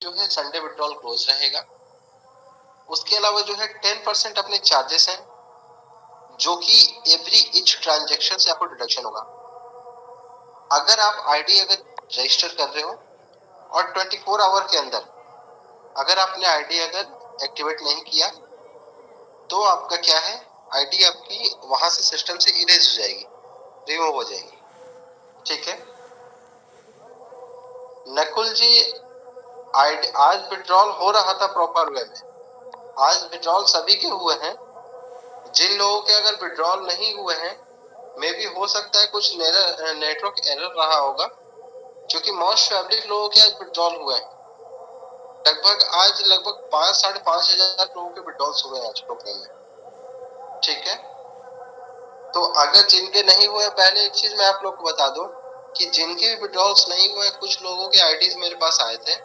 जो है Sunday withdrawal close रहेगा। उसके अलावा जो है 10% अपने चार्जेस हैं, जो कि एवरी ईच ट्रांजैक्शन से आपको डिडक्शन होगा। अगर आप आईडी अगर रजिस्टर कर रहे हो और 24 आवर के अंदर अगर आपने आईडी अगर एक्टिवेट नहीं किया तो आपका क्या है, आईडी आपकी वहां से सिस्टम से इरेज हो जाएगी, रिमूव हो जाएगी। ठीक है नकुल जी, आज विड्रॉल हो रहा था प्रॉपर वे में। आज विड्रॉल सभी के हुए हैं। जिन लोगों के अगर विड्रॉल नहीं हुए हैं, मे भी हो सकता है कुछ नेटवर्क एरर रहा होगा, क्योंकि मोस्ट फेवरेट लोगों के आज विड्रॉल हुए हैं। लगभग 5,500 लोगों के विड्रॉल्स हुए हैं आज प्रोग्राम में। ठीक है तो अगर जिनके नहीं हुए, पहले एक चीज मैं आप लोग को बता दूं कि जिनके भी विड्रॉल्स नहीं हुए, कुछ लोगों के आईडीज मेरे पास आए थे,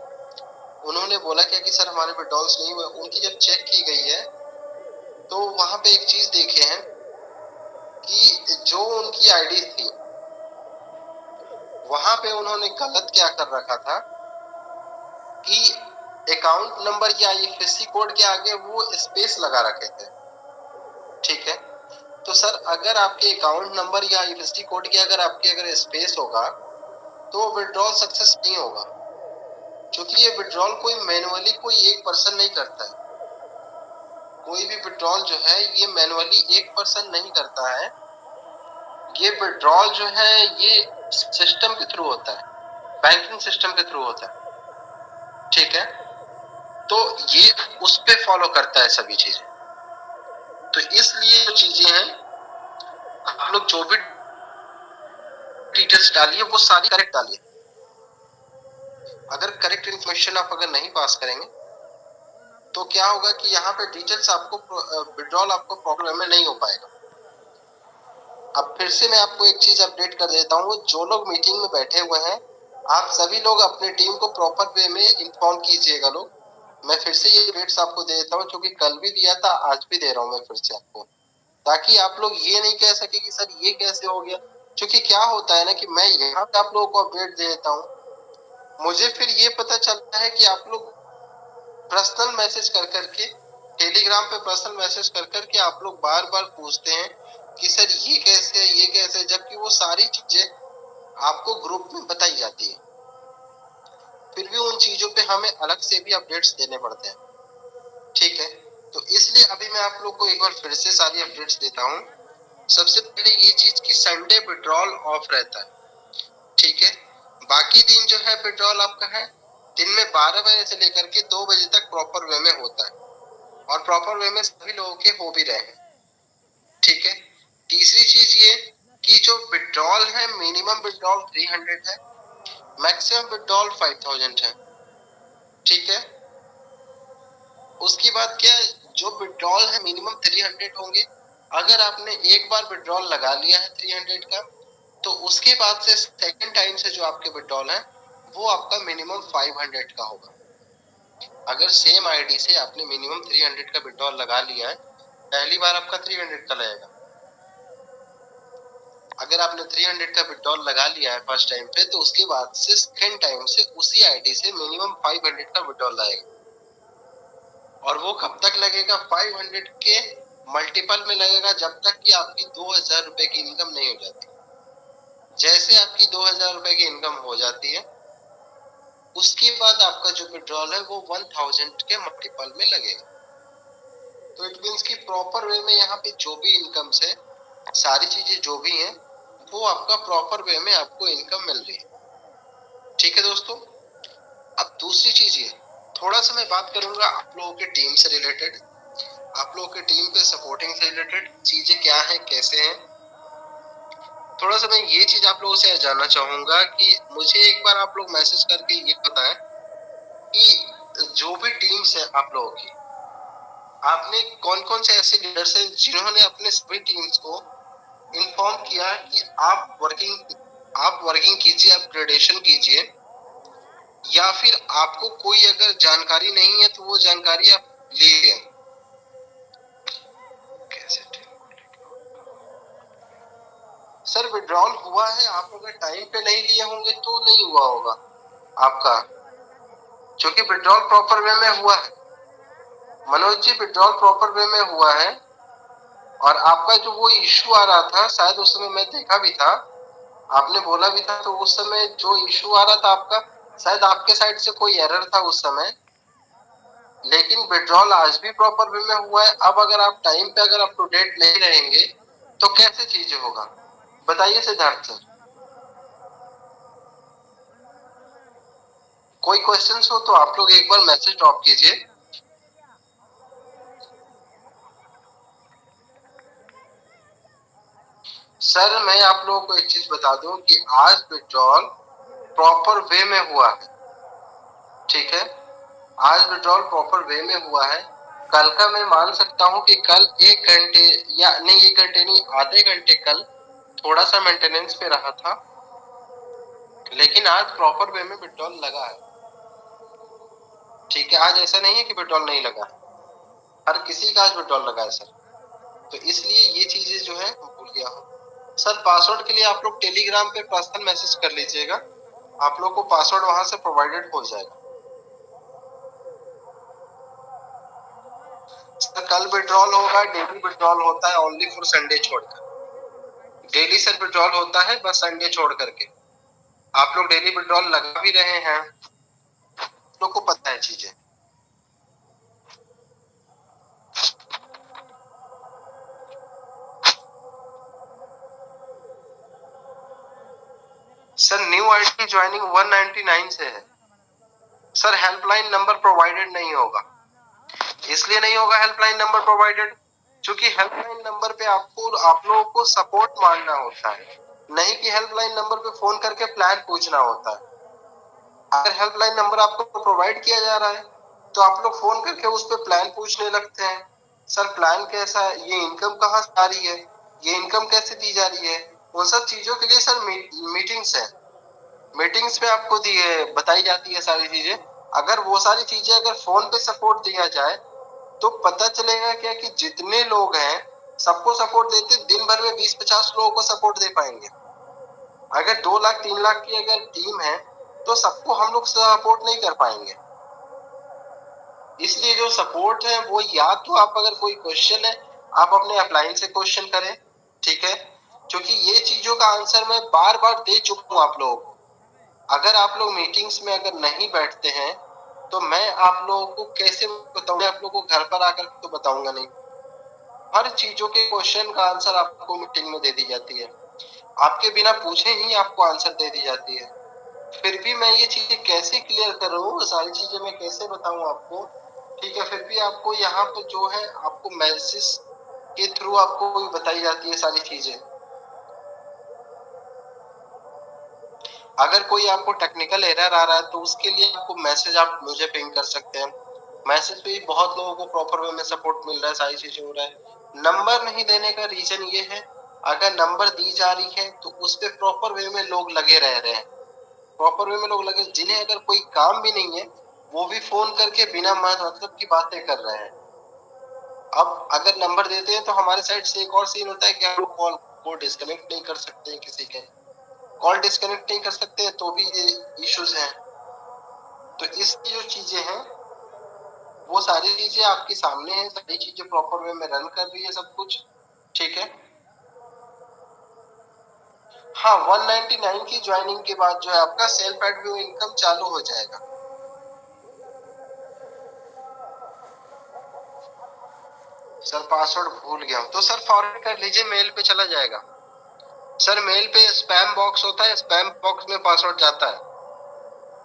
उन्होंने बोला क्या कि सर हमारे विड्रॉल्स नहीं हुए। उनकी जब चेक की गई है तो वहां पे एक चीज देखे हैं कि जो उनकी आईडी थी वहां पे उन्होंने गलत क्या कर रखा था कि अकाउंट नंबर या आईएफएससी कोड के आगे वो स्पेस लगा रखे थे। ठीक है तो सर अगर आपके अकाउंट नंबर या आईएफएससी कोड के अगर स्पेस होगा तो विड्रॉल सक्सेस नहीं होगा, क्योंकि ये विड्रॉल कोई मैनुअली कोई एक पर्सन नहीं करता है। कोई भी विड्रॉल जो है ये मैनुअली एक पर्सन नहीं करता है। ये विड्रॉल जो है ये सिस्टम के थ्रू होता है, बैंकिंग सिस्टम के थ्रू होता है। ठीक है तो ये उस पे फॉलो करता है सभी चीजें। तो इसलिए जो चीजें हैं, आप लोग जो भी डिटेल्स डालिए वो सारी करेक्ट डालिए। अगर करेक्ट इन्फॉर्मेशन आप अगर नहीं पास करेंगे तो क्या होगा कि यहाँ पे डिटेल्स आपको विड्रॉल आपको प्रॉब्लम में नहीं हो पाएगा। अब फिर से मैं आपको एक चीज अपडेट कर देता हूँ, जो लोग मीटिंग में बैठे हुए हैं आप सभी लोग अपने टीम को प्रॉपर वे में इन्फॉर्म कीजिएगा। लोग मैं फिर से ये अपडेट्स आपको दे देता हूँ, क्योंकि कल भी दिया था आज भी दे रहा हूँ मैं फिर से आपको, ताकि आप लोग ये नहीं कह सके कि सर ये कैसे हो गया। क्योंकि क्या होता है ना कि मैं यहाँ पे आप लोगों को अपडेट दे देता हूँ, मुझे फिर ये पता चलता है कि आप लोग पर्सनल मैसेज कर करके, टेलीग्राम पे पर्सनल मैसेज कर करके आप लोग बार बार पूछते हैं कि सर ये कैसे है ये कैसे है, जबकि वो सारी चीजें आपको ग्रुप में बताई जाती है। फिर भी उन चीजों पे हमें अलग से भी अपडेट्स देने पड़ते हैं। ठीक है तो इसलिए अभी मैं आप लोग को एक बार फिर से सारी अपडेट्स देता हूँ। सबसे पहले ये चीज कि संडे विड्रॉल ऑफ रहता है। ठीक है बाकी दिन जो है विड्रॉल आपका है दिन में 12 बजे से लेकर के 2 बजे तक प्रॉपर वे में होता है, और प्रॉपर वे में सभी लोगों के हो भी रहे हैं। ठीक है तीसरी चीज ये कि जो विड्रॉल है मिनिमम विड्रॉल 300 है, मैक्सिमम विड्रॉल 5000 है। ठीक है उसकी बात क्या है, जो विड्रॉल है मिनिमम 300 होंगे। अगर आपने एक बार विड्रॉल लगा लिया है 300 का, तो उसके बाद से सेकंड टाइम से जो आपके विड्रॉल है वो आपका मिनिमम 500 का होगा। अगर सेम आईडी से आपने मिनिमम 300 का विड्रॉल लगा लिया है, पहली बार आपका 300 का लगेगा। अगर आपने 300 का विड्रॉल लगा लिया है फर्स्ट टाइम पे, तो उसके बाद से सेकंड टाइम से उसी आईडी से मिनिमम 500 का विड्रॉल लगेगा। और वो कब तक लगेगा, 500 के मल्टीपल में लगेगा, जब तक कि आपकी 2000 रुपए की इनकम नहीं हो जाती। जैसे आपकी 2000 रुपए की इनकम हो जाती है, उसके बाद आपका जो विड्रॉल है वो 1000 के मल्टीपल में लगेगा। तो इट मींस कि प्रॉपर वे में यहाँ पे जो भी इनकम से सारी चीजें जो भी हैं वो आपका प्रॉपर वे में आपको इनकम मिल रही है। ठीक है दोस्तों, अब दूसरी चीज ये, थोड़ा सा मैं बात करूंगा आप लोगों के टीम से रिलेटेड, आप लोगों की टीम पे सपोर्टिंग से रिलेटेड चीजें क्या है कैसे हैं। थोड़ा सा मैं ये चीज आप लोगों से जानना चाहूंगा कि मुझे एक बार आप लोग मैसेज करके ये बताएं कि जो भी टीम्स है आप लोगों की, आपने कौन कौन से ऐसे लीडर्स हैं जिन्होंने अपने सभी टीम्स को इन्फॉर्म किया कि आप वर्किंग कीजिए, आप ग्रेडेशन कीजिए, या फिर आपको कोई अगर जानकारी नहीं है तो वो जानकारी आप लीजिए। सर विड्रॉल हुआ है, आप अगर टाइम पे नहीं लिए होंगे तो नहीं हुआ होगा आपका, क्योंकि विड्रॉल प्रॉपर वे में हुआ है Manoj ji, withdrawal proper way में हुआ है। और आपका जो वो इश्यू आ रहा था, शायद उस समय मैं देखा भी था, आपने बोला भी था, तो उस समय जो इश्यू आ रहा था आपका, शायद आपके साइड से कोई एरर था उस समय। लेकिन विड्रॉल आज भी प्रॉपर वे में हुआ है। अब अगर आप टाइम पे अगर अप टू डेट नहीं रहेंगे तो कैसे चीजें होगा, बताइए सिद्धार्थ सर। कोई क्वेश्चंस हो तो आप लोग एक बार मैसेज ड्रॉप कीजिए। सर मैं आप लोगों को एक चीज बता दूं कि आज विड्रॉल प्रॉपर वे में हुआ है, ठीक है। आज विड्रॉल प्रॉपर वे में हुआ है। कल का मैं मान सकता हूं कि कल 1 घंटे, या नहीं 1 घंटे नहीं, आधे घंटे कल थोड़ा सा मेंटेनेंस पे रहा था, लेकिन आज प्रॉपर वे में विड्रॉल लगा है, ठीक है। आज ऐसा नहीं है कि विड्रॉल नहीं लगा है, हर किसी का आज विड्रॉल लगा है सर। तो इसलिए ये चीजें जो है भूल गया हूँ सर। पासवर्ड के लिए आप लोग टेलीग्राम पे पर्सनल मैसेज कर लीजिएगा, आप लोग को पासवर्ड वहां से प्रोवाइडेड हो जाएगा। सर कल विड्रॉल होगा, डेली विड्रॉल होता है, ओनली फॉर संडे छोड़कर। डेली सर विड्रॉल होता है, बस संडे छोड़ करके। आप लोग डेली विड्रॉल लगा भी रहे हैं, लोग को पता है चीजें। सर न्यू आईडी ज्वाइनिंग 199 से है सर। हेल्पलाइन नंबर प्रोवाइडेड नहीं होगा, इसलिए नहीं होगा हेल्पलाइन नंबर प्रोवाइडेड, क्योंकि हेल्पलाइन नंबर पे आपको आप लोगों को सपोर्ट मांगना होता है, नहीं कि हेल्पलाइन नंबर पे फोन करके प्लान पूछना होता है। अगर हेल्पलाइन नंबर आपको प्रोवाइड किया जा रहा है तो आप लोग फोन करके उस पर प्लान पूछने लगते हैं, सर प्लान कैसा है, ये इनकम कहाँ से आ रही है, ये इनकम कैसे दी जा रही है। उन सब चीजों के लिए सर मीटिंग्स है, मीटिंग्स में आपको बताई जाती है सारी चीजें। अगर वो सारी चीजें अगर फोन पे सपोर्ट दिया जाए तो पता चलेगा क्या कि जितने लोग हैं सबको सपोर्ट देते, दिन भर में 20-50 लोगों को सपोर्ट दे पाएंगे। अगर 2 लाख 3 लाख की अगर टीम है तो सबको हम लोग सपोर्ट नहीं कर पाएंगे। इसलिए जो सपोर्ट है वो, या तो आप अगर कोई क्वेश्चन है आप अपने अपलाइन से क्वेश्चन करें, ठीक है, क्योंकि ये चीजों का आंसर मैं बार बार दे चुका हूँ आप लोगों को। अगर आप लोग मीटिंग्स में अगर नहीं बैठते हैं तो मैं आप लोगों को कैसे बताऊंगा, आप लोगों को घर पर आकर तो बताऊंगा नहीं। हर चीजों के क्वेश्चन का आंसर आपको मीटिंग में दे दी जाती है, आपके बिना पूछे ही आपको आंसर दे दी जाती है। फिर भी मैं ये चीजें कैसे क्लियर करूँ, सारी चीजें मैं कैसे बताऊं आपको, ठीक है। फिर भी आपको यहाँ पे जो है आपको मैसेज के थ्रू आपको बताई जाती है सारी चीजें। अगर कोई आपको टेक्निकल एरर आ रहा है तो उसके लिए आपको मैसेज आप मुझे पिंग कर सकते हैं। मैसेज पे ही बहुत लोगों को प्रॉपर वे में सपोर्ट मिल रहा है, सारी चीजें हो रहा है। नंबर नहीं देने का रीजन ये है, अगर नंबर दी जा रही है तो उस पे प्रॉपर वे में लोग लगे रह रहे हैं, प्रॉपर वे में लोग लगे, जिन्हें अगर कोई काम भी नहीं है वो भी फोन करके बिना मतलब की बातें कर रहे हैं। अब अगर नंबर देते हैं तो हमारे साइड से एक और सीन होता है कि हम लोग कॉल को डिस्कनेक्ट नहीं कर सकते हैं, किसी के कॉल डिस्कनेक्ट नहीं कर सकते हैं, तो भी ये इश्यूज हैं। तो इसकी जो चीजें हैं वो सारी चीजें आपके सामने है, सारी चीजें प्रॉपर वे में रन कर रही है सब कुछ, ठीक है। हाँ 199 की ज्वाइनिंग के बाद जो है आपका सेल्फ एडव्यू इनकम चालू हो जाएगा। सर पासवर्ड भूल गया हूँ, तो सर फॉरवर्ड कर लीजिए, मेल पे चला जाएगा। सर मेल पे स्पैम बॉक्स होता है, स्पैम बॉक्स में पासवर्ड जाता है,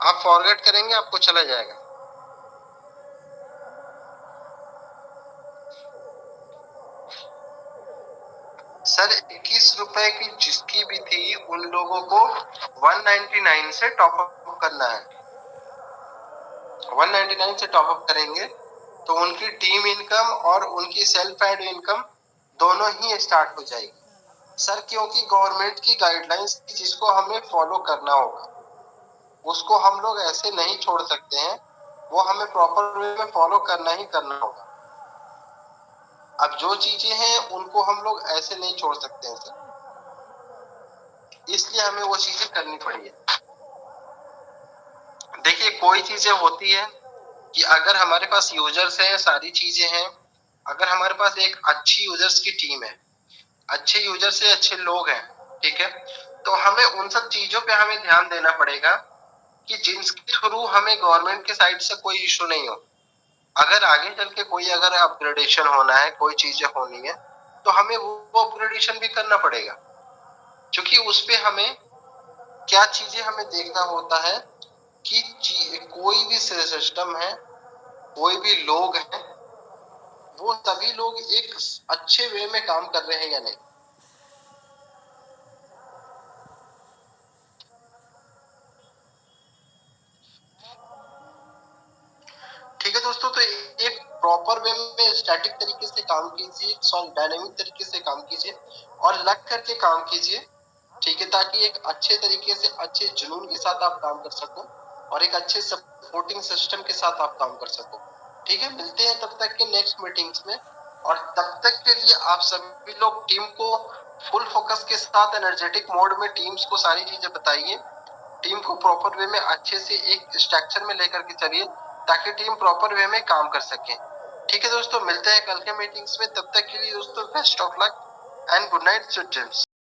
आप फॉरवर्ड करेंगे आपको चला जाएगा। सर 21 रुपए की जिसकी भी थी उन लोगों को 199 से टॉप अप करना है। 199 से टॉप अप करेंगे तो उनकी टीम इनकम और उनकी सेल्फ एड इनकम दोनों ही स्टार्ट हो जाएगी सर, क्योंकि गवर्नमेंट की गाइडलाइंस जिसको हमें फॉलो करना होगा उसको हम लोग ऐसे नहीं छोड़ सकते हैं, वो हमें प्रॉपर वे में फॉलो करना ही करना होगा। अब जो चीजें हैं उनको हम लोग ऐसे नहीं छोड़ सकते हैं सर, इसलिए हमें वो चीजें करनी पड़ी है। देखिए कोई चीजें होती है कि अगर हमारे पास यूजर्स हैं, सारी चीजें हैं, अगर हमारे पास एक अच्छी यूजर्स की टीम है, अच्छे यूजर से अच्छे लोग हैं, ठीक है, तो हमें उन सब चीजों पे हमें ध्यान देना पड़ेगा कि जिनके थ्रू हमें गवर्नमेंट के साइड से कोई इशू नहीं हो। अगर आगे चल के कोई अगर अपग्रेडेशन होना है, कोई चीजें होनी है, तो हमें वो अपग्रेडेशन भी करना पड़ेगा, क्योंकि उस पे हमें क्या चीजें हमें देखना होता है कि कोई भी सिस्टम है, कोई भी लोग हैं, वो सभी लोग एक अच्छे वे में काम कर रहे हैं या नहीं। ठीक है दोस्तों, तो एक प्रॉपर वे में स्टैटिक तरीके से काम कीजिए, सॉरी डायनेमिक तरीके से काम कीजिए और लग करके काम कीजिए, ठीक है, ताकि एक अच्छे तरीके से अच्छे जुनून के साथ आप काम कर सको और एक अच्छे सपोर्टिंग सिस्टम के साथ आप काम कर सको। ठीक है, मिलते हैं तब तक के नेक्स्ट मीटिंग्स में, और तब तक के लिए आप सभी लोग टीम को फुल फोकस के साथ एनर्जेटिक मोड में टीम्स को सारी चीजें बताइए, टीम को प्रॉपर वे में अच्छे से एक स्ट्रक्चर में लेकर के चलिए ताकि टीम प्रॉपर वे में काम कर सके। ठीक है दोस्तों, मिलते हैं कल के मीटिंग्स में, तब तक के लिए दोस्तों best of luck and good night students.